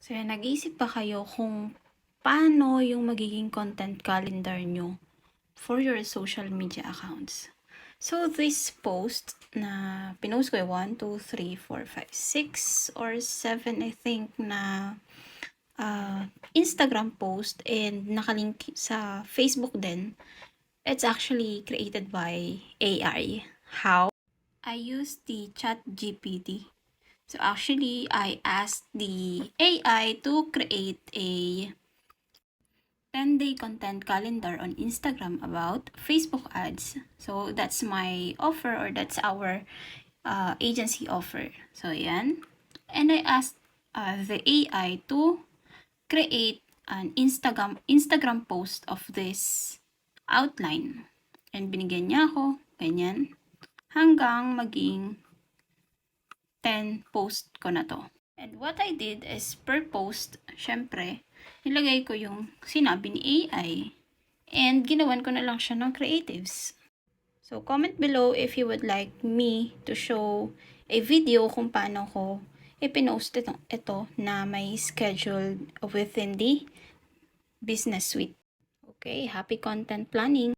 So, nag-iisip pa kayo kung paano yung magiging content calendar nyo for your social media accounts. So, this post na pinost ko 1, 2, 3, 4, 5, 6 or 7 I think na Instagram post and nakalink sa Facebook din. It's actually created by AI. How? I use the ChatGPT. So actually, I asked the AI to create a 10-day content calendar on Instagram about Facebook ads. So that's my offer, or that's our agency offer. So yan. And I asked the AI to create an Instagram post of this outline. And binigyan niya ako, ganyan, hanggang maging 10 post ko na to. And what I did is per post, syempre, nilagay ko yung sinabi ni AI and ginawan ko na lang siya ng creatives. So comment below if you would like me to show a video kung paano ko ipinost ito na may scheduled within the business suite. Okay, happy content planning!